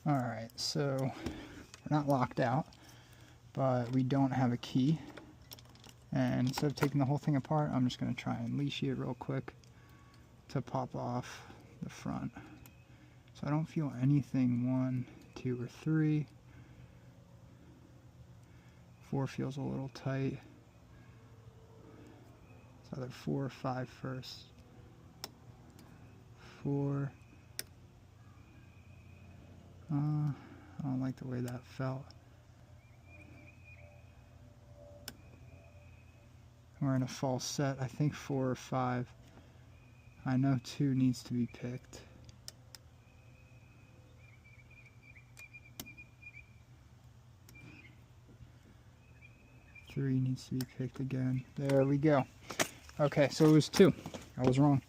Alright, so we're not locked out, but we don't have a key. And instead of taking the whole thing apart, I'm just going to try and leash it real quick to pop off the front. So I don't feel anything. 1, 2, or 3. 4 feels a little tight. It's either 4 or 5 first. 4. I don't like the way that felt. We're in a false set. I think 4 or 5. I know 2 needs to be picked. Three needs to be picked again. There we go. Okay, so it was 2. I was wrong.